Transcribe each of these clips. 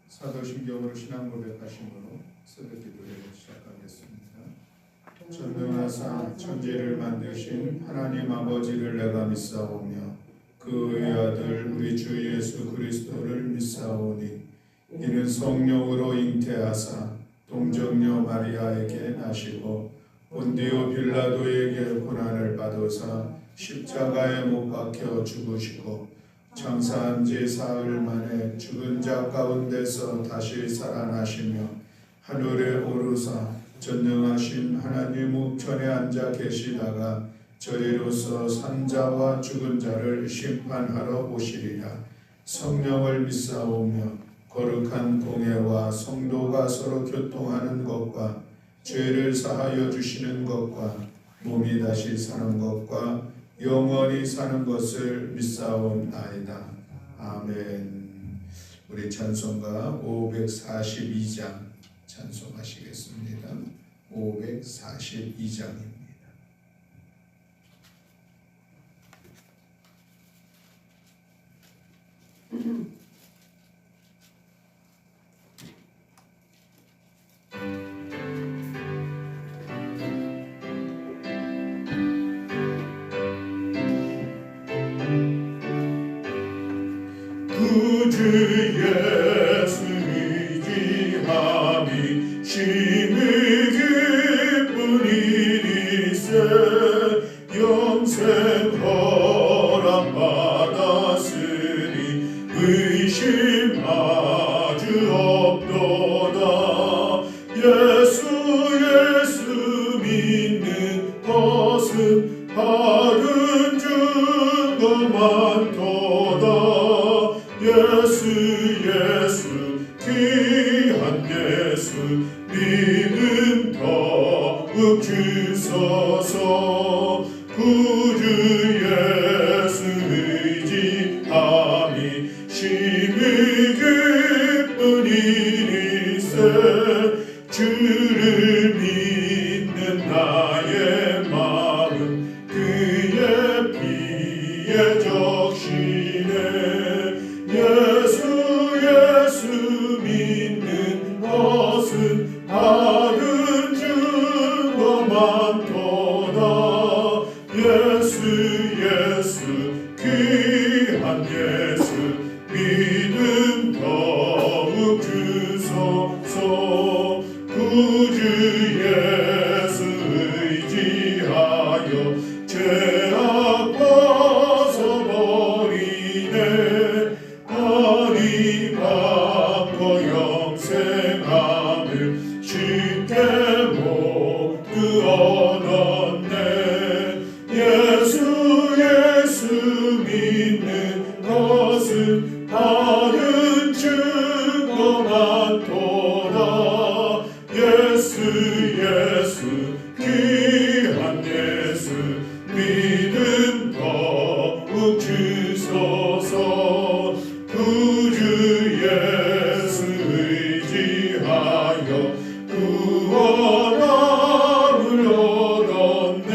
사도신경으로 신앙 고백하심으로 새벽 기도를 시작하겠습니다. 전능하사 천지를 만드신 하나님 아버지를 내가 믿사오며 그의 아들 우리 주 예수 그리스도를 믿사오니 이는 성령으로 잉태하사 동정녀 마리아에게 나시고 본디오 빌라도에게 고난을 받으사 십자가에 못 박혀 죽으시고 장사한 지 사흘 만에 죽은 자 가운데서 다시 살아나시며 하늘에 오르사 전능하신 하나님 우편에 앉아 계시다가 저리로서 산자와 죽은 자를 심판하러 오시리라. 성령을 믿사오며 거룩한 공회와 성도가 서로 교통하는 것과 죄를 사하여 주시는 것과 몸이 다시 사는 것과 영원히 사는 것을 믿사옵나이다. 아멘. 우리 찬송가 542장 찬송하시겠습니다. 542장입니다. 구주 예수 의지함이 심히 기쁜 일이세 영생 허락 받았으니 의심 아주 없도다. 예수 믿는 것은 바른 증거 많도다. 예수 귀한 예수 믿음 더욱 주소서. 구주 예수 의지함이 심히 기쁜 일이세 주를 믿는 나의 마음 그의 피에 적시네. 예수 믿는 것은 바른 증거 많도다. 예수 귀한 예수 믿음 더욱 주소서. 구주 예수 의지하여 죄악 벗어버리네. 아니 받고 영생함을 쉽게 모두 얻었네. 예수 믿는 것은 바른 증거 많도다. 예수 귀한 예수 믿음 더욱 주소서. 구주 예수 의지하여 구원함을 얻었네.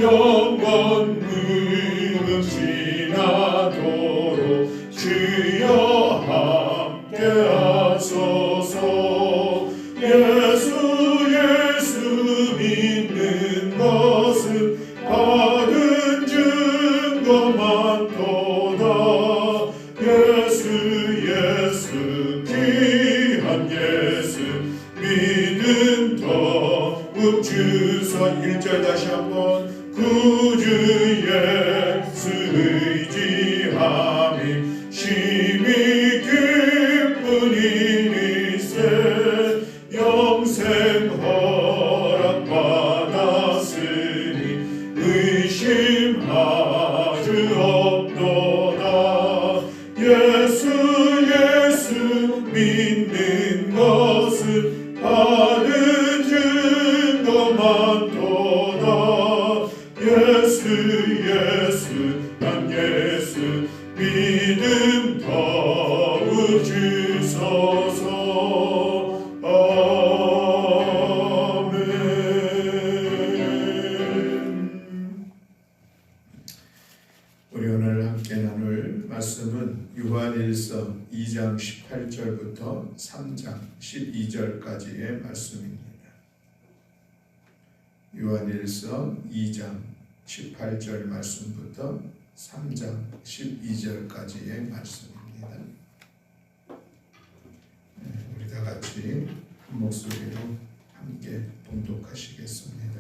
영원 무음 지나도록 주여 함께 하소서. 예수 믿는 것은 바른 증거 많도다. 예수 귀한 예수 믿음 더욱 주소. 1절 다시 한번. 구주 예수 의지함이 심히 기쁜 일이세 영생 허락 받았으니 의심 아주 없도다. 예수 믿는 것은 바른 증거 많도다. 예수 난 예수 믿음 더욱 주소서. 아멘. 우리 오늘 함께 나눌 오늘 말씀은 요한일서 2장 18절부터 3장 12절까지의 말씀입니다. 요한일서 2장 18절 말씀부터 3장 12절까지의 말씀입니다. 우리 다 같이 한 목소리로 함께 봉독하시겠습니다.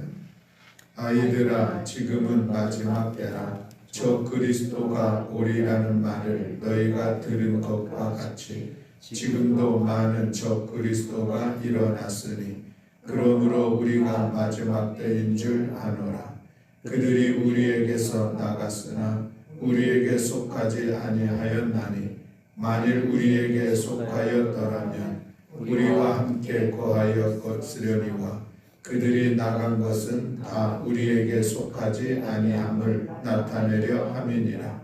아이들아, 지금은 마지막 때라. 저 그리스도가 오리라는 말을 너희가 들은 것과 같이 지금도 많은 저 그리스도가 일어났으니 그러므로 우리가 마지막 때인 줄 아노라. 그들이 우리에게서 나갔으나 우리에게 속하지 아니하였나니 만일 우리에게 속하였더라면 우리와 함께 거하였으려니와 그들이 나간 것은 다 우리에게 속하지 아니함을 나타내려 함이니라.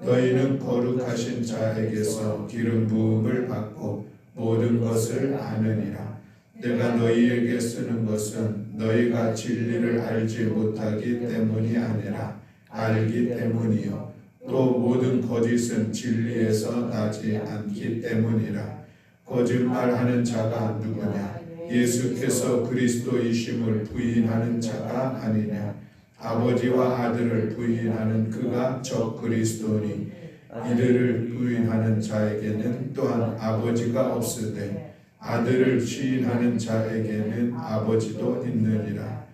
너희는 거룩하신 자에게서 기름 부음을 받고 모든 것을 아느니라. 내가 너희에게 쓰는 것은 너희가 진리를 알지 못하기 때문이 아니라 알기 때문이요 또 모든 거짓은 진리에서 나지 않기 때문이라. 거짓말하는 자가 누구냐? 예수께서 그리스도이심을 부인하는 자가 아니냐? 아버지와 아들을 부인하는 그가 저 그리스도니 이들을 부인하는 자에게는 또한 아버지가 없으되 아들을 시인하는 자에게는 아버지도 있느니라.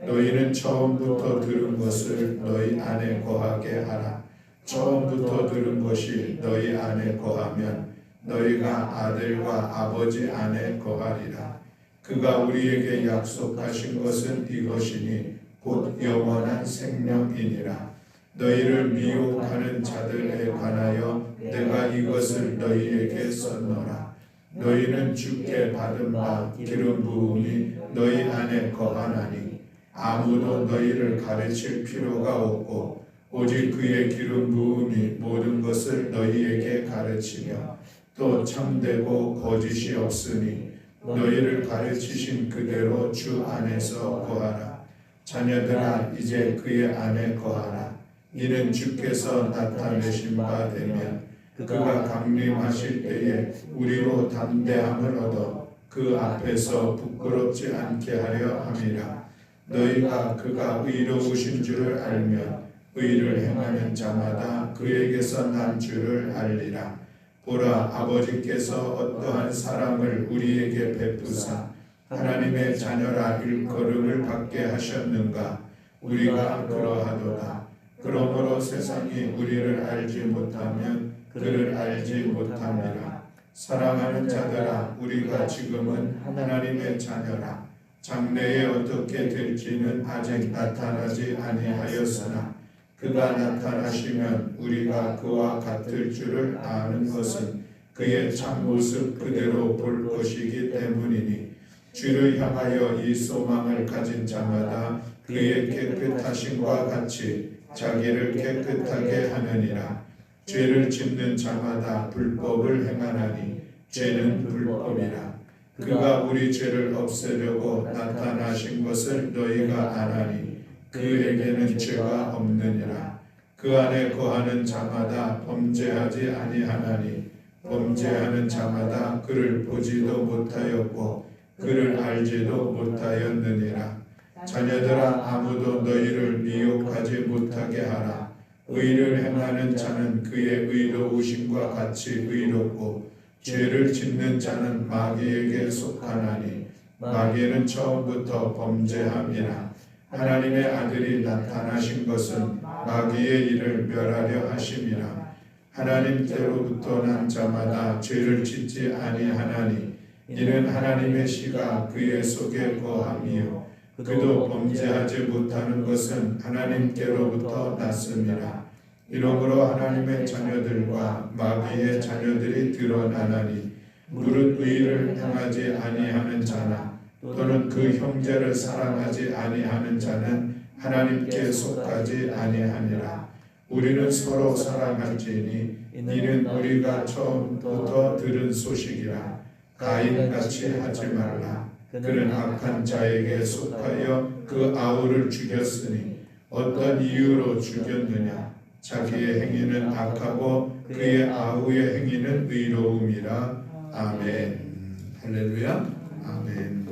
너희는 처음부터 들은 것을 너희 안에 거하게 하라. 처음부터 들은 것이 너희 안에 거하면 너희가 아들과 아버지 안에 거하리라. 그가 우리에게 약속하신 것은 이것이니 곧 영원한 생명이니라. 너희를 미혹하는 자들에 관하여 내가 이것을 너희에게 썼노라. 너희는 주께 받은 바 기름 부음이 너희 안에 거하나니 아무도 너희를 가르칠 필요가 없고 오직 그의 기름 부음이 모든 것을 너희에게 가르치며 또 참되고 거짓이 없으니 너희를 가르치신 그대로 주 안에서 거하라. 자녀들아, 이제 그의 안에 거하라. 이는 주께서 나타내신 바 되면 그가 강림하실 때에 우리로 담대함을 얻어 그 앞에서 부끄럽지 않게 하려 함이라. 너희가 그가 의로우신 줄을 알면 의를 행하는 자마다 그에게서 난 줄을 알리라. 보라, 아버지께서 어떠한 사랑을 우리에게 베푸사 하나님의 자녀라 일컬음을 받게 하셨는가? 우리가 그러하도다. 그러므로 세상이 우리를 알지 못하면 그를 알지 못함이라. 사랑하는 자들아, 우리가 지금은 하나님의 자녀라. 장래에 어떻게 될지는 아직 나타나지 아니하였으나 그가 나타나시면 우리가 그와 같을 줄을 아는 것은 그의 참모습 그대로 볼 것이기 때문이니 주를 향하여 이 소망을 가진 자마다 그의 깨끗하심과 같이 자기를 깨끗하게 하느니라. 죄를 짓는 자마다 불법을 행하나니 죄는 불법이라. 그가 우리 죄를 없애려고 나타나신 것을 너희가 아나니 그에게는 죄가 없느니라. 그 안에 거하는 자마다 범죄하지 아니하나니 범죄하는 자마다 그를 보지도 못하였고 그를 알지도 못하였느니라. 자녀들아, 아무도 너희를 미혹하지 못하게 하라. 의를 행하는 자는 그의 의로우심과 같이 의롭고 죄를 짓는 자는 마귀에게 속하나니 마귀는 처음부터 범죄함이라. 하나님의 아들이 나타나신 것은 마귀의 일을 멸하려 하심이라. 하나님께로부터 난 자마다 죄를 짓지 아니하나니 이는 하나님의 씨가 그의 속에 거함이요 그도 범죄하지 못하는 것은 하나님께로부터 났음이라. 이러므로 하나님의 자녀들과 마귀의 자녀들이 드러나나니 무릇 의를 행하지 아니하는 자나 또는 그 형제를 사랑하지 아니하는 자는 하나님께 속하지 아니하니라. 우리는 서로 사랑할지니 이는 우리가 처음부터 들은 소식이라. 가인같이 하지 말라. 그는 악한 자에게 속하여 그 아우를 죽였으니 어떤 이유로 죽였느냐? 자기의 행위는 악하고 그의 아우의 행위는 의로움이라. 아멘. 할렐루야. 아멘.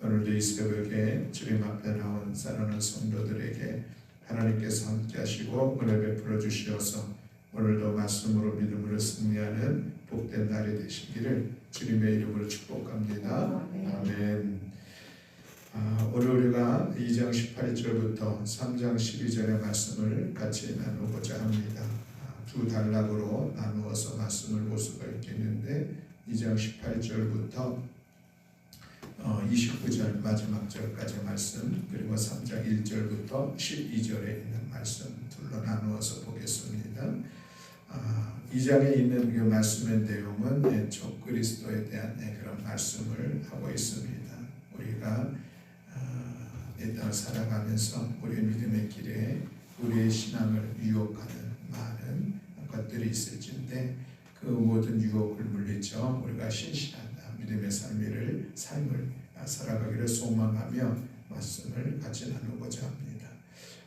오늘도 이 새벽에 주님 앞에 나온 사랑하는 성도들에게 하나님께서 함께 하시고 은혜 베풀어 주시어서 오늘도 말씀으로 믿음으로 승리하는 복된 날이 되시기를 주님의 이름으로 축복합니다. 아멘. 오늘 우리가 2장 18절부터 3장 12절의 말씀을 같이 나누고자 합니다. 두 단락으로 나누어서 말씀을 볼 수가 있겠는데 2장 18절부터 29절 마지막 절까지 말씀, 그리고 3장 1절부터 12절에 있는 말씀 둘로 나누어서 보겠습니다. 2장에 있는 그 말씀의 내용은 적그리스도에 대한 그런 말씀을 하고 있습니다. 우리가 이 땅을 살아가면서 우리의 믿음의 길에 우리의 신앙을 유혹하는 많은 것들이 있을진데 그 모든 유혹을 물리쳐 우리가 신실한 믿음의 삶을 살아가기를 소망하며 말씀을 같이 나누고자 합니다.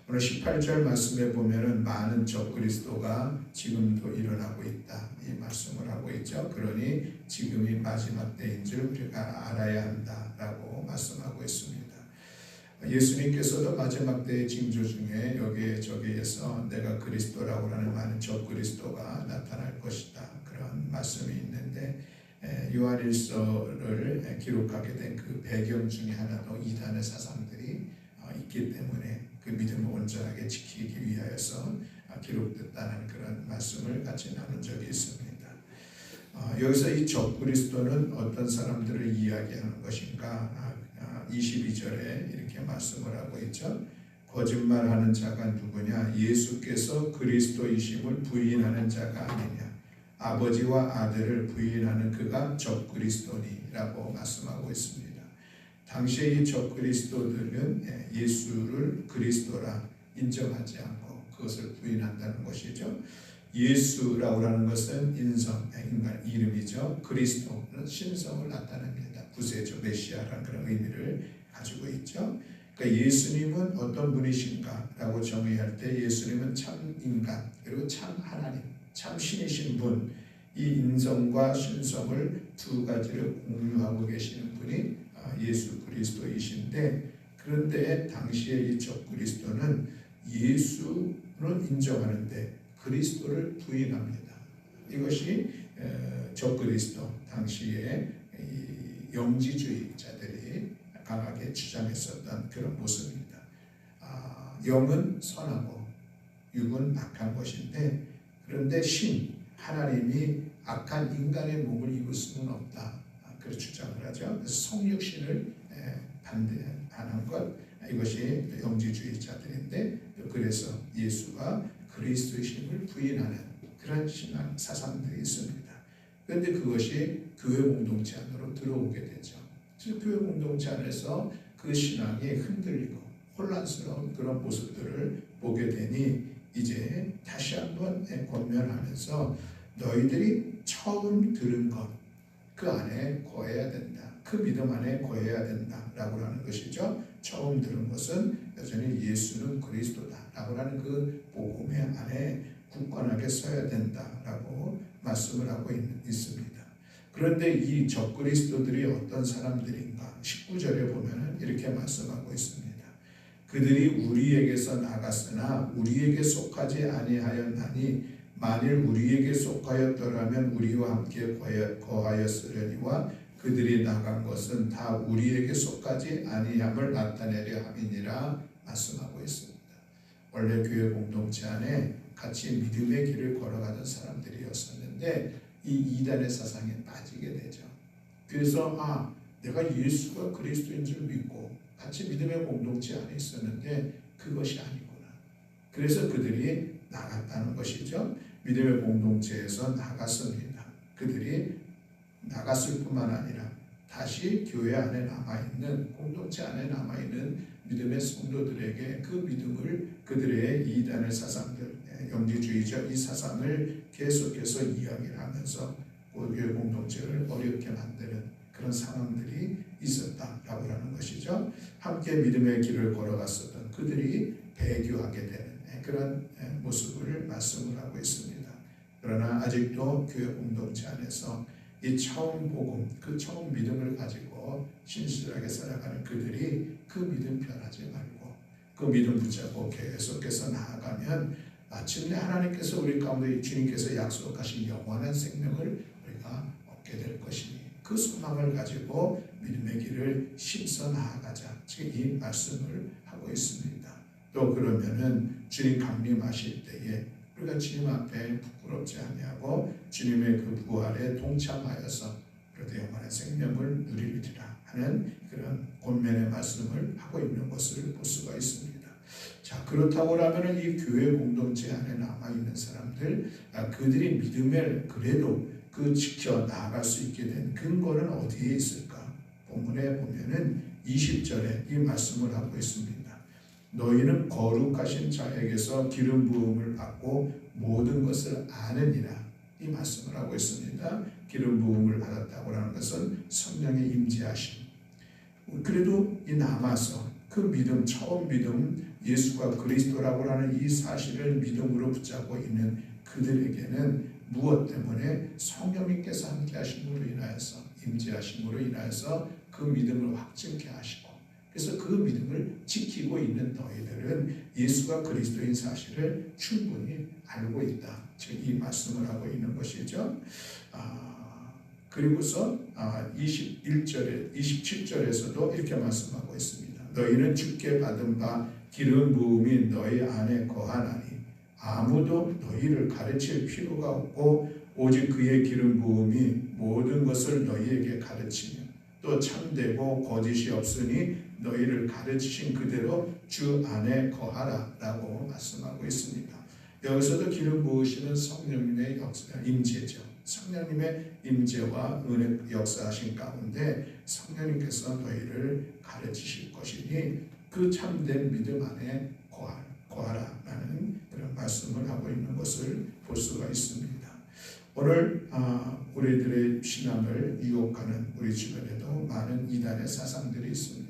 오늘 18절 말씀에 보면은 많은 적그리스도가 지금도 일어나고 있다 이 말씀을 하고 있죠. 그러니 지금이 마지막 때인 줄 우리가 알아야 한다라고 말씀하고 있습니다. 예수님께서도 마지막 때의 징조 중에 여기에 저기에서 내가 그리스도라고 하는 많은 적그리스도가 나타날 것이다 그런 말씀이 있는데 요한일서를 기록하게 된 그 배경 중에 하나도 이단의 사상들이 있기 때문에 그 믿음을 온전하게 지키기 위하여서 기록됐다는 그런 말씀을 같이 나눈 적이 있습니다. 여기서 이 적그리스도는 어떤 사람들을 이야기하는 것인가? 22절에 이렇게 말씀을 하고 있죠. 거짓말하는 자가 누구냐? 예수께서 그리스도이심을 부인하는 자가 아니냐? 아버지와 아들을 부인하는 그가 적그리스도니라고 말씀하고 있습니다. 당시에 이 적그리스도들은 예수를 그리스도라 인정하지 않고 그것을 부인한다는 것이죠. 예수라고 하는 것은 인성, 인간 이름이죠. 그리스도는 신성을 나타냅니다. 구세주 메시아라는 그런 의미를 가지고 있죠. 그러니까 예수님은 어떤 분이신가 라고 정의할 때 예수님은 참 인간 그리고 참 하나님 참 신이신 분, 이 인성과 신성을 두 가지를 공유하고 계시는 분이 예수 그리스도이신데, 그런데 당시에 이 적그리스도는 예수는 인정하는데 그리스도를 부인합니다. 이것이 적그리스도 당시에 영지주의자들이 강하게 주장했었던 그런 모습입니다. 영은 선하고 육은 악한 것인데 그런데 하나님이 악한 인간의 몸을 입을 수는 없다. 그렇게 주장을 하죠. 그래서 성육신을 반대하는 것 이것이 영지주의자들인데 그래서 예수가 그리스도이심을 부인하는 그런 신앙 사상들이 있습니다. 그런데 그것이 교회 공동체 안으로 들어오게 되죠. 그래서 교회 공동체 안에서 그 신앙이 흔들리고 혼란스러운 그런 모습들을 보게 되니 이제 다시 한번 권면하면서 너희들이 처음 들은 것 그 안에 거해야 된다. 그 믿음 안에 거해야 된다라고 하는 것이죠. 처음 들은 것은 여전히 예수는 그리스도다라고 하는 그 복음의 안에 굳건하게 서야 된다라고 말씀을 하고 있습니다. 그런데 이 적그리스도들이 어떤 사람들인가? 19절에 보면 이렇게 말씀하고 있습니다. 그들이 우리에게서 나갔으나 우리에게 속하지 아니하였나니 만일 우리에게 속하였더라면 우리와 함께 거하였으려니와 그들이 나간 것은 다 우리에게 속하지 아니함을 나타내려 함이니라 말씀하고 있습니다. 원래 교회 공동체 안에 같이 믿음의 길을 걸어가던 사람들이었었는데 이 이단의 사상에 빠지게 되죠. 그래서 내가 예수가 그리스도인 줄 믿고 같이 믿음의 공동체 안에 있었는데 그것이 아니구나. 그래서 그들이 나갔다는 것이죠. 믿음의 공동체에서 나갔습니다. 그들이 나갔을 뿐만 아니라 다시 교회 안에 남아있는 공동체 안에 남아있는 믿음의 성도들에게 그 믿음을 그들의 이단의 사상들 영지주의적 이 사상을 계속해서 이야기를 하면서 교회 공동체를 어렵게 만드는 그런 상황들이 있었다라고 하는 것이죠. 함께 믿음의 길을 걸어갔었던 그들이 배교하게 되는 그런 모습을 말씀을 하고 있습니다. 그러나 아직도 교회 공동체 안에서 이 처음 복음, 그 처음 믿음을 가지고 신실하게 살아가는 그들이 그 믿음 변하지 말고 그 믿음 붙잡고 계속해서 나아가면 마침내 하나님께서 우리 가운데 주님께서 약속하신 영원한 생명을 우리가 얻게 될 것이니 그 소망을 가지고 믿음의 길을 심써 나아가자. 지금 이 말씀을 하고 있습니다. 또 그러면은 주님 강림하실 때에 우리가 주님 앞에 부끄럽지 아니하고 주님의 그 부활에 동참하여서 그래도 영원한 생명을 누리리라 하는 그런 권면의 말씀을 하고 있는 것을 볼 수가 있습니다. 자, 그렇다고 하면 이 교회 공동체 안에 남아있는 사람들, 그들이 믿음을 그래도 그 지켜 나아갈 수 있게 된 근거는 어디에 있을까? 본문에 보면은 20절에 이 말씀을 하고 있습니다. 너희는 거룩하신 자에게서 기름 부음을 받고 모든 것을 아느니라. 이 말씀을 하고 있습니다. 기름 부음을 받았다고 하는 것은 성령의 임재하심. 그래도 이 남아서 그 믿음, 처음 믿음, 예수가 그리스도라고 하는 이 사실을 믿음으로 붙잡고 있는 그들에게는 무엇 때문에 성령님께서 함께 하심으로 인하여서 임재하심으로 인하여서 그 믿음을 확증케 하시고 그래서 그 믿음을 지키고 있는 너희들은 예수가 그리스도인 사실을 충분히 알고 있다. 지금 이 말씀을 하고 있는 것이죠. 그리고서 21절에 27절에서도 이렇게 말씀하고 있습니다. 너희는 주께 받은 바 기름 부음이 너희 안에 거하나니 아무도 너희를 가르칠 필요가 없고 오직 그의 기름 부음이 모든 것을 너희에게 가르치며 또 참되고 거짓이 없으니 너희를 가르치신 그대로 주 안에 거하라 라고 말씀하고 있습니다. 여기서도 기름 부으시는 성령님의 역사, 임재죠. 성령님의 임재와 은혜 역사하신 가운데 성령님께서 너희를 가르치실 것이니 그 참된 믿음 안에 거하라 라는 그런 말씀을 하고 있는 것을 볼 수가 있습니다. 오늘 우리들의 신앙을 유혹하는 우리 주변에도 많은 이단의 사상들이 있습니다.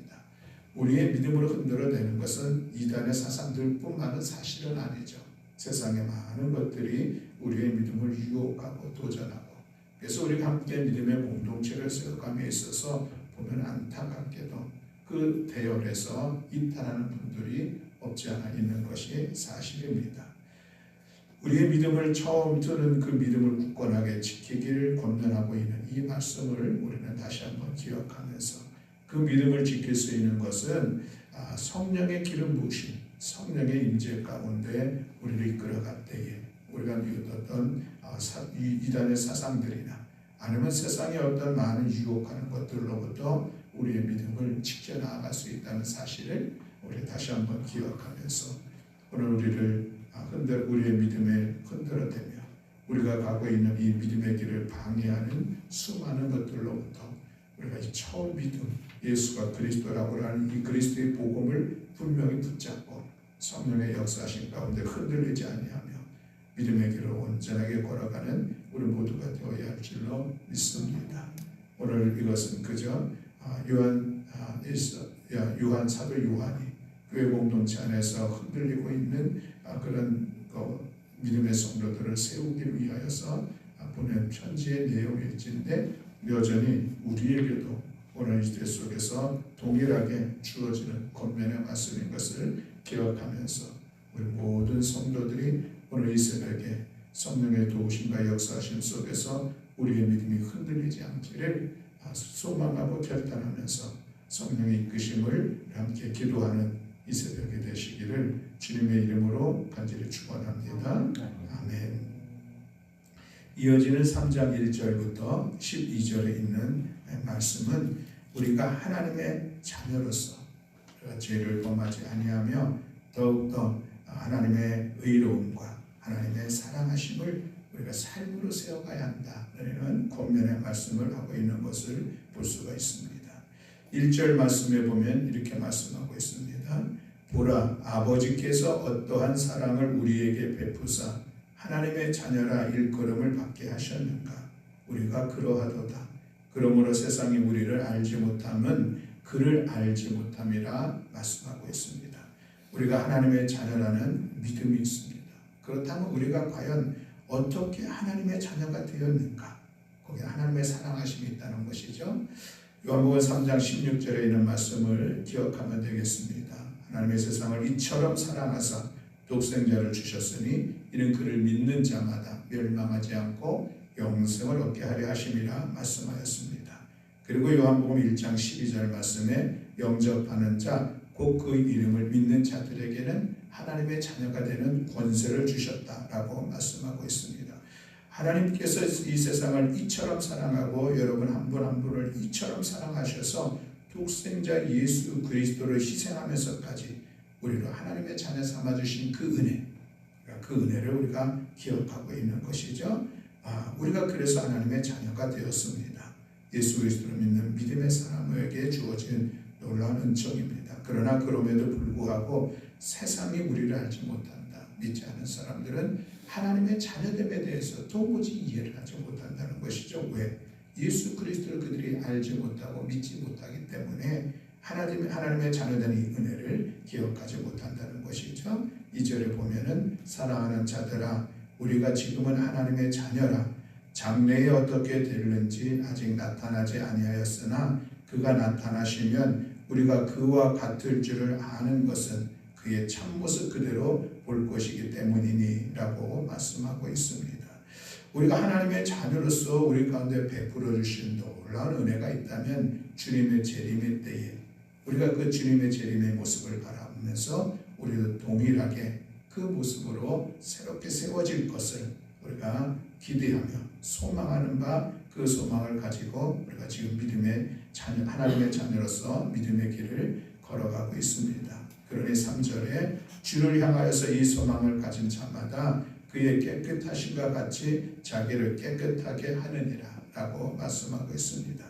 우리의 믿음을 흔들어내는 것은 이단의 사상들뿐만은 사실은 아니죠. 세상의 많은 것들이 우리의 믿음을 유혹하고 도전하고 그래서 우리가 함께 믿음의 공동체를 세워감에 있어서 보면 안타깝게도 그 대열에서 이탈하는 분들이 없지 않아 있는 것이 사실입니다. 우리의 믿음을 처음 드는 그 믿음을 굳건하게 지키기를 권면하고 있는 이 말씀을 우리는 다시 한번 기억하면서 그 믿음을 지킬 수 있는 것은 성령의 기름 부으심, 성령의 임재 가운데 우리를 이끌어갈 때에 우리가 믿었던 이단의 사상들이나 아니면 세상의 어떤 많은 유혹하는 것들로부터 우리의 믿음을 지켜나갈 수 있다는 사실을 우리 다시 한번 기억하면서 오늘 우리의 믿음에 흔들어대며 우리가 가고 있는 이 믿음의 길을 방해하는 수많은 것들로부터 우리가 이 처음 믿음, 예수가 그리스도라고 하는 이 그리스도의 복음을 분명히 붙잡고 성령의 역사하신 가운데 흔들리지 아니하며 믿음의 길을 온전하게 걸어가는 우리 모두가 되어야 할 줄로 믿습니다. 오늘 이것은 그저 요한 사도 요한이 교회 공동체 안에서 흔들리고 있는 그런 믿음의 성도들을 세우기 위하여서 보낸 편지의 내용일진데 여전히 우리에게도 오늘 이 시대 속에서 동일하게 주어지는 권면의 말씀인 것을 기억하면서 우리 모든 성도들이 오늘 이 새벽에 성령의 도우심과 역사하심 속에서 우리의 믿음이 흔들리지 않기를 소망하고 결단하면서 성령의 이끄심을 함께 기도하는 이 새벽이 되시기를 주님의 이름으로 간절히 축원합니다. 아멘. 이어지는 3장 1절부터 12절에 있는 말씀은 우리가 하나님의 자녀로서 죄를 범하지 아니하며 더욱더 하나님의 의로움과 하나님의 사랑하심을 우리가 삶으로 세워가야 한다는 권면의 말씀을 하고 있는 것을 볼 수가 있습니다. 1절 말씀에 보면 이렇게 말씀하고 있습니다. 보라, 아버지께서 어떠한 사랑을 우리에게 베푸사 하나님의 자녀라 일컬음을 받게 하셨는가. 우리가 그러하도다. 그러므로 세상이 우리를 알지 못함은 그를 알지 못함이라 말씀하고 있습니다. 우리가 하나님의 자녀라는 믿음이 있습니다. 그렇다면 우리가 과연 어떻게 하나님의 자녀가 되었는가? 거기에 하나님의 사랑하심이 있다는 것이죠. 요한복음 3장 16절에 있는 말씀을 기억하면 되겠습니다. 하나님의 세상을 이처럼 사랑하사 독생자를 주셨으니 이는 그를 믿는 자마다 멸망하지 않고 영생을 얻게 하려 하심이라 말씀하였습니다. 그리고 요한복음 1장 12절 말씀에 영접하는 자 곧 그 이름을 믿는 자들에게는 하나님의 자녀가 되는 권세를 주셨다라고 말씀하고 있습니다. 하나님께서 이 세상을 이처럼 사랑하고 여러분 한 분 한 분을 이처럼 사랑하셔서 독생자 예수 그리스도를 희생하면서까지 우리를 하나님의 자녀 삼아주신 그 은혜, 그 은혜를 우리가 기억하고 있는 것이죠. 우리가 그래서 하나님의 자녀가 되었습니다. 예수 그리스도를 믿는 믿음의 사람에게 주어진 놀라운 은총입니다. 그러나 그럼에도 불구하고 세상이 우리를 알지 못한다. 믿지 않은 사람들은 하나님의 자녀됨에 대해서 도무지 이해를 하지 못한다는 것이죠. 왜? 예수 그리스도를 그들이 알지 못하고 믿지 못하기 때문에 하나님의 자녀된 이 은혜를 기억하지 못한다는 것이죠. 2절에 보면은 사랑하는 자들아 우리가 지금은 하나님의 자녀라 장래에 어떻게 되는지 아직 나타나지 아니하였으나 그가 나타나시면 우리가 그와 같을 줄을 아는 것은 그의 참모습 그대로 볼 것이기 때문이니 라고 말씀하고 있습니다. 우리가 하나님의 자녀로서 우리 가운데 베풀어 주신 놀라운 은혜가 있다면 주님의 재림의 때에 우리가 그 주님의 재림의 모습을 바라보면서 우리도 동일하게 그 모습으로 새롭게 세워질 것을 우리가 기대하며 소망하는 바 그 소망을 가지고 우리가 지금 믿음의 자녀, 하나님의 자녀로서 믿음의 길을 걸어가고 있습니다. 그러니 3절에 주를 향하여서 이 소망을 가진 자마다 그의 깨끗하심과 같이 자기를 깨끗하게 하느니라 라고 말씀하고 있습니다.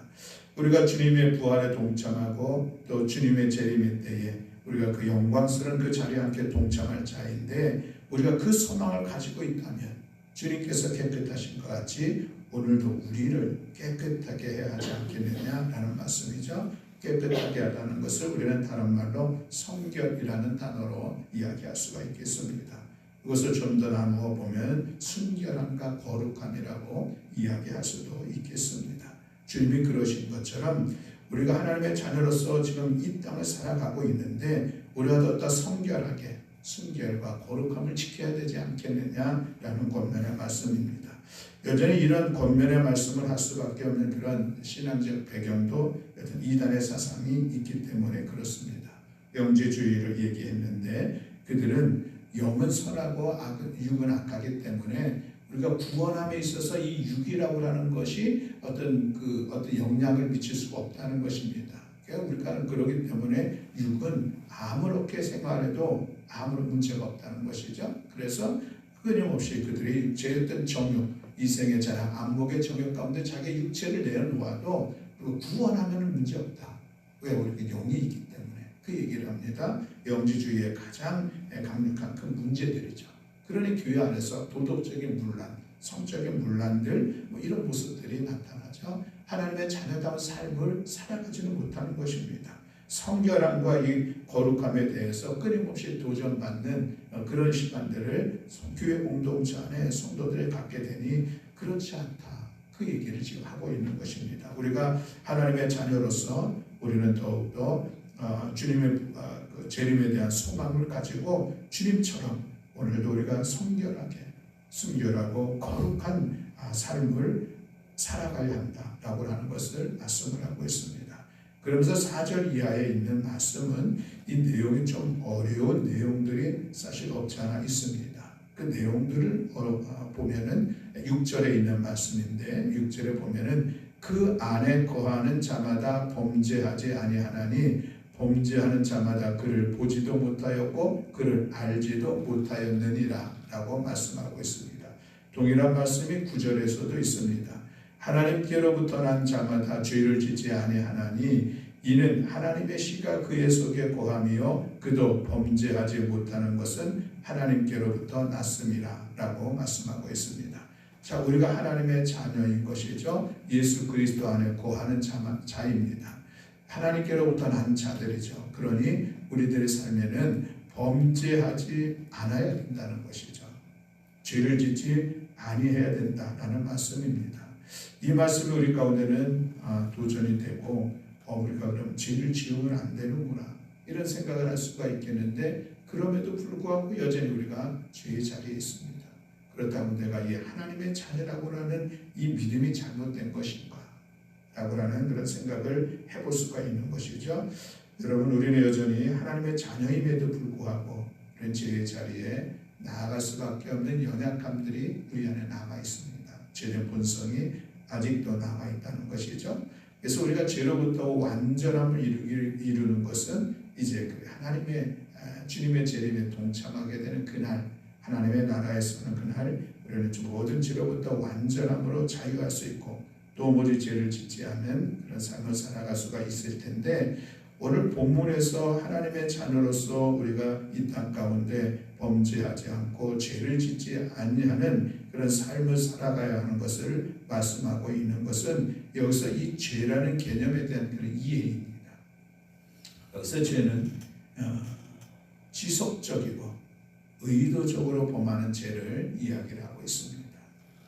우리가 주님의 부활에 동참하고 또 주님의 재림의 때에 우리가 그 영광스러운 그 자리에 함께 동참할 자인데 우리가 그 소망을 가지고 있다면 주님께서 깨끗하신 것 같이 오늘도 우리를 깨끗하게 해야 하지 않겠느냐라는 말씀이죠. 깨끗하게 하다는 것을 우리는 다른 말로 성결이라는 단어로 이야기할 수가 있겠습니다. 이것을 좀 더 나누어 보면 순결함과 거룩함이라고 이야기할 수도 있겠습니다. 주님이 그러신 것처럼 우리가 하나님의 자녀로서 지금 이 땅을 살아가고 있는데 우리가 더 성결하게 순결과 거룩함을 지켜야 되지 않겠느냐라는 권면의 말씀입니다. 여전히 이런 권면의 말씀을 할 수밖에 없는 그런 신앙적 배경도 여튼 이단의 사상이 있기 때문에 그렇습니다. 영지주의를 얘기했는데 그들은 영은 선하고 육은 악하기 때문에 우리가 구원함에 있어서 이 육이라고 하는 것이 어떤 영향을 미칠 수가 없다는 것입니다. 우리가 그러기 때문에 육은 아무렇게 생활해도 아무런 문제가 없다는 것이죠. 그래서 끊임없이 그들이 제어된 정욕, 이생의 자랑, 안목의 정욕 가운데 자기 육체를 내어놓아도 구원하면 문제 없다. 왜? 우리가 영이 있기 때문에. 그 얘기를 합니다. 영지주의의 가장 강력한 큰 문제들이죠. 그러니 교회 안에서 도덕적인 문란, 성적인 문란들 이런 모습들이 나타나죠. 하나님의 자녀다운 삶을 살아가지는 못하는 것입니다. 성결함과 이 거룩함에 대해서 끊임없이 도전받는 그런 시간들을 교회 공동체 안에 성도들이 갖게 되니 그렇지 않다. 그 얘기를 지금 하고 있는 것입니다. 우리가 하나님의 자녀로서 우리는 더욱더 주님의 재림에 대한 소망을 가지고 주님처럼 오늘도 우리가 성결하게 순결하고 거룩한 삶을 살아가야 한다라고 하는 것을 말씀을 하고 있습니다. 그러면서 4절 이하에 있는 말씀은 이 내용이 좀 어려운 내용들이 사실 없지 않아 있습니다. 그 내용들을 보면은 6절에 있는 말씀인데 6절에 보면은 그 안에 거하는 자마다 범죄하지 아니하나니 범죄하는 자마다 그를 보지도 못하였고 그를 알지도 못하였느니라 라고 말씀하고 있습니다. 동일한 말씀이 9절에서도 있습니다. 하나님께로부터 난 자마다 죄를 짓지 아니하나니 이는 하나님의 씨가 그의 속에 거함이요 그도 범죄하지 못하는 것은 하나님께로부터 났음이라 라고 말씀하고 있습니다. 자, 우리가 하나님의 자녀인 것이죠. 예수 그리스도 안에 거하는 자입니다. 하나님께로부터 난 자들이죠. 그러니 우리들의 삶에는 범죄하지 않아야 된다는 것이죠. 죄를 짓지 아니해야 된다라는 말씀입니다. 이 말씀이 우리 가운데는 도전이 되고 우리가 그럼 죄를 지으면 안 되는구나 이런 생각을 할 수가 있겠는데 그럼에도 불구하고 여전히 우리가 죄의 자리에 있습니다. 그렇다면 내가 이 하나님의 자녀라고 하는 이 믿음이 잘못된 것인가 라고 하는 그런 생각을 해볼 수가 있는 것이죠. 여러분 우리는 여전히 하나님의 자녀임에도 불구하고 이런 죄의 자리에 나아갈 수밖에 없는 연약함들이 우리 안에 남아 있습니다. 죄의 본성이 아직도 남아 있다는 것이죠. 그래서 우리가 죄로부터 완전함을 이루는 것은 이제 그 하나님의 주님의 재림에 동참하게 되는 그날, 하나님의 나라에서는 그날 우리는 모든 죄로부터 완전함으로 자유할 수 있고 또 오직 죄를 짓지 않는 그런 삶을 살아갈 수가 있을 텐데 오늘 본문에서 하나님의 자녀로서 우리가 이 땅 가운데 범죄하지 않고 죄를 짓지 아니하는 그런 삶을 살아가야 하는 것을 말씀하고 있는 것은 여기서 이 죄라는 개념에 대한 그런 이해입니다. 여기서 죄는 지속적이고 의도적으로 범하는 죄를 이야기를 하고 있습니다.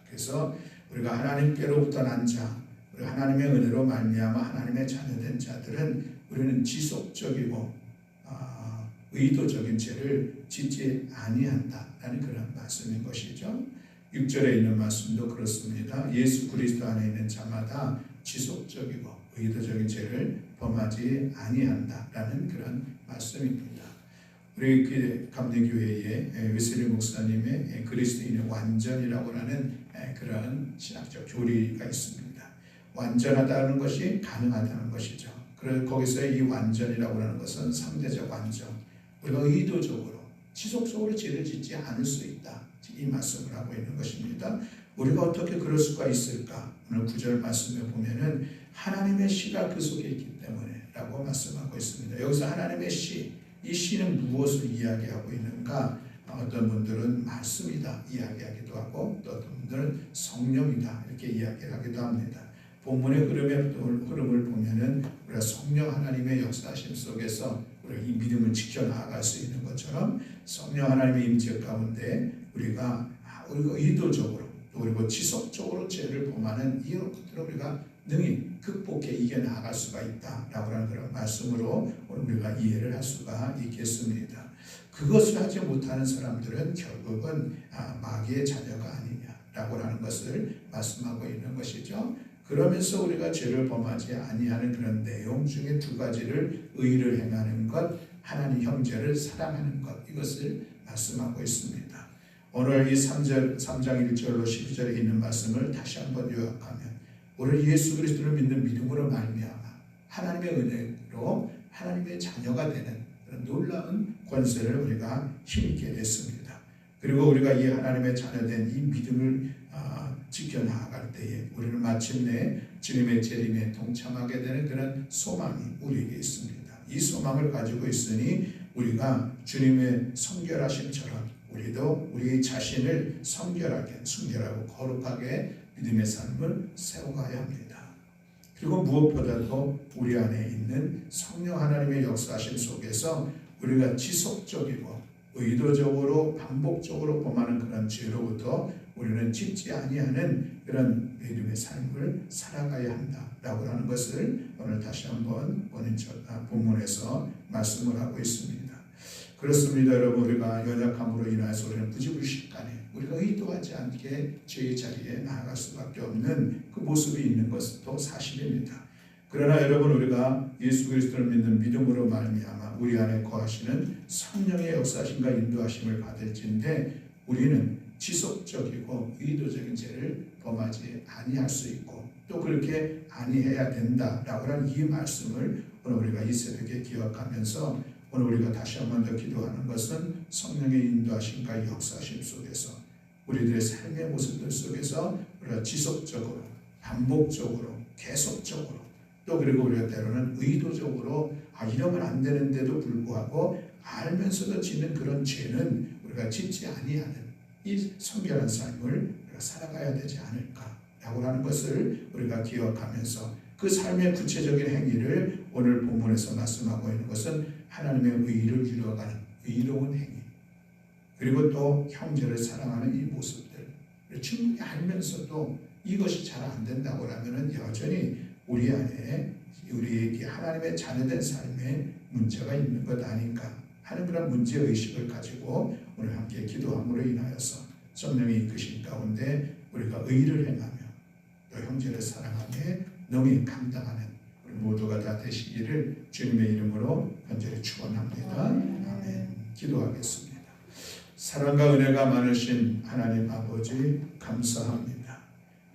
그래서 우리가 하나님께로부터 난 자, 우리 하나님의 은혜로 말미암아 하나님의 자녀된 자들은 우리는 지속적이고 의도적인 죄를 짓지 아니한다라는 그런 말씀인 것이죠. 6절에 있는 말씀도 그렇습니다. 예수 그리스도 안에 있는 자마다 지속적이고 의도적인 죄를 범하지 아니한다라는 그런 말씀입니다. 우리 그 감리교회의 웨슬리 목사님의 그리스도인의 완전이라고 하는 그런 신학적 교리가 있습니다. 완전하다는 것이 가능하다는 것이죠. 그래서 거기서의 이 완전이라고 하는 것은 상대적 완전. 우리가 의도적으로 지속적으로 죄를 짓지 않을 수 있다. 이 말씀을 하고 있는 것입니다. 우리가 어떻게 그럴 수가 있을까? 오늘 9절 말씀에 보면은 하나님의 씨가 그 속에 있기 때문에 라고 말씀하고 있습니다. 여기서 하나님의 씨, 이 씨는 무엇을 이야기하고 있는가? 어떤 분들은 말씀이다 이야기하기도 하고 또 어떤 분들은 성령이다 이렇게 이야기를 하기도 합니다. 본문의 흐름을 보면은 우리가 성령 하나님의 역사하심 속에서 우리가 이 믿음을 지켜나갈 수 있는 것처럼 성령 하나님의 임재 가운데 우리가 의도적으로 또 그리고 지속적으로 죄를 범하는 이런 것들을 우리가 능히 극복해 이겨나갈 수가 있다라고 하는 그런 말씀으로 우리가 이해를 할 수가 있겠습니다. 그것을 하지 못하는 사람들은 결국은 마귀의 자녀가 아니냐라고 하는 것을 말씀하고 있는 것이죠. 그러면서 우리가 죄를 범하지 아니하는 그런 내용 중에 두 가지를 의를 행하는 것, 하나님 형제를 사랑하는 것, 이것을 말씀하고 있습니다. 오늘 이 3장 1절로 12절에 있는 말씀을 다시 한번 요약하면 오늘 예수 그리스도를 믿는 믿음으로 말미암아 하나님의 은혜로 하나님의 자녀가 되는 그런 놀라운 권세를 우리가 힘있게 됐습니다. 그리고 우리가 이 하나님의 자녀된 이 믿음을 지켜나갈 때에 우리는 마침내 주님의 재림에 동참하게 되는 그런 소망이 우리에게 있습니다. 이 소망을 가지고 있으니 우리가 주님의 성결하심처럼 우리도 우리 자신을 성결하게, 순결하고 거룩하게 믿음의 삶을 세워가야 합니다. 그리고 무엇보다도 우리 안에 있는 성령 하나님의 역사하심 속에서 우리가 지속적이고 의도적으로 반복적으로 범하는 그런 죄로부터 우리는 짓지 아니하는 그런 믿음의 삶을 살아가야 한다라고 하는 것을 오늘 다시 한번 본문에서 말씀을 하고 있습니다. 그렇습니다, 여러분. 우리가 연약함으로 인해서 우리는 부지불식간에 우리가 의도하지 않게 죄의 자리에 나아갈 수밖에 없는 그 모습이 있는 것도 사실입니다. 그러나 여러분, 우리가 예수 그리스도를 믿는 믿음으로 말미암아 우리 안에 거하시는 성령의 역사하심과 인도하심을 받을진데 우리는 지속적이고 의도적인 죄를 범하지 아니할 수 있고 또 그렇게 아니해야 된다라고 하는 이 말씀을 오늘 우리가 이 새벽에 기억하면서 오늘 우리가 다시 한 번 더 기도하는 것은 성령의 인도하심과 역사하심 속에서 우리들의 삶의 모습들 속에서 우리가 지속적으로 반복적으로 계속적으로 또 그리고 우리가 때로는 의도적으로 이러면 안 되는데도 불구하고 알면서도 짓는 그런 죄는 우리가 짓지 아니하는 이 성결한 삶을 우리가 살아가야 되지 않을까라고 하는 것을 우리가 기억하면서 그 삶의 구체적인 행위를 오늘 본문에서 말씀하고 있는 것은 하나님의 의를 이루어가는 의로운 행위, 그리고 또 형제를 사랑하는 이 모습들 충분히 알면서도 이것이 잘 안 된다고 하면 여전히 우리 안에 우리에게 하나님의 자녀된 삶에 문제가 있는 것 아닌가 하는 그런 문제의식을 가지고 오늘 함께 기도함으로 인하여서 성령이 이끄신 가운데 우리가 의를 행하며 또 형제를 사랑하며 능히 감당하는 우리 모두가 다 되시기를 주님의 이름으로 간절히 축원합니다. 아멘. 기도하겠습니다. 사랑과 은혜가 많으신 하나님 아버지 감사합니다.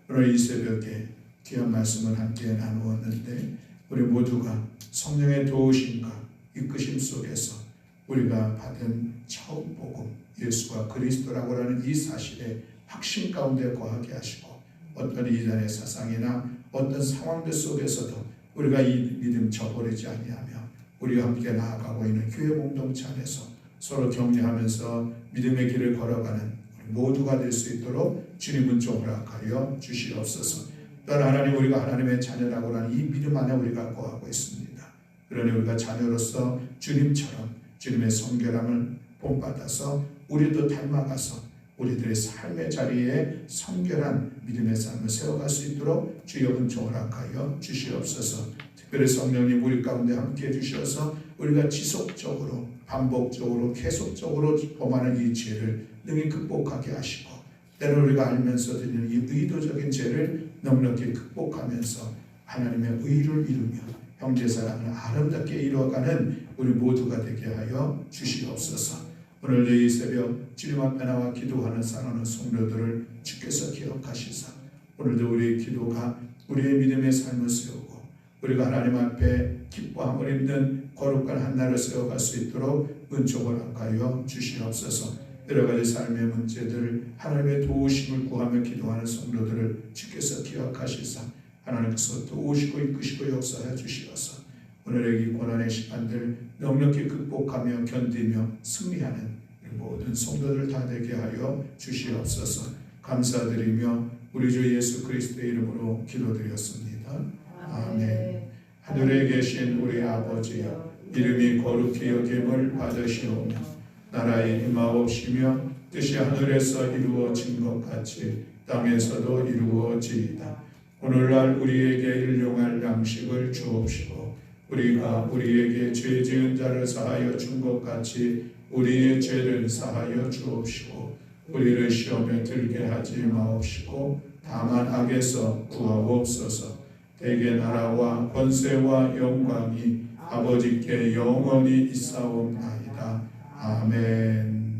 오늘 이 새벽에 귀한 말씀을 함께 나누었는데 우리 모두가 성령의 도우심과 이끄심 속에서 우리가 받은 처음 복음 예수가 그리스도라고 하는 이 사실에 확신 가운데 거하게 하시고 어떤 이전의 사상이나 어떤 상황들 속에서도 우리가 이 믿음 저버리지 아니하며 우리와 함께 나아가고 있는 교회 공동체 안에서 서로 격려하면서 믿음의 길을 걸어가는 우리 모두가 될 수 있도록 주님은 좀 허락하여 주시옵소서. 또한 하나님, 우리가 하나님의 자녀라고 하는 이 믿음 안에 우리가 거하고 있습니다. 그러니 우리가 자녀로서 주님처럼 주님의 성결함을 본받아서 우리도 닮아가서 우리들의 삶의 자리에 성결한 믿음의 삶을 세워갈 수 있도록 주여 은총 허락하여 주시옵소서. 특별히 성령님 우리 가운데 함께해 주셔서 우리가 지속적으로 반복적으로 계속적으로 범하는 이 죄를 능히 극복하게 하시고 때로 우리가 알면서 드리는 이 의도적인 죄를 넉넉히 극복하면서 하나님의 의를 이루며 형제사랑을 아름답게 이루어가는 우리 모두가 되게 하여 주시옵소서. 오늘도 이 새벽 주님 앞에 나와 기도하는 사랑하는 성도들을 주께서 기억하시사 오늘도 우리의 기도가 우리의 믿음의 삶을 세우고 우리가 하나님 앞에 기뻐함을 입는 거룩한 한 날을 세워갈 수 있도록 은총을 허락하여 주시옵소서. 여러 가지 삶의 문제들 하나님의 도우심을 구하며 기도하는 성도들을 주께서 기억하시사 하나님께서 도우시고 이끄시고 역사해 주시옵소서. 오늘의 이 고난의 시간들 넉넉히 극복하며 견디며 승리하는 모든 성도들 다 되게 하여 주시옵소서. 감사드리며 우리 주 예수 그리스도의 이름으로 기도드렸습니다. 아멘. 하늘에 계신 우리 아버지여, 이름이 거룩히 여김을 받으시오며 나라의 임하옵시며 뜻이 하늘에서 이루어진 것 같이 땅에서도 이루어지이다. 오늘날 우리에게 일용할 양식을 주옵시고 우리가 우리에게 죄 지은 자를 사하여 준 것 같이 우리의 죄를 사하여 주옵시고 우리를 시험에 들게 하지 마옵시고 다만 악에서 구하옵소서. 대개 나라와 권세와 영광이 아버지께 영원히 있사옵나이다. 아멘.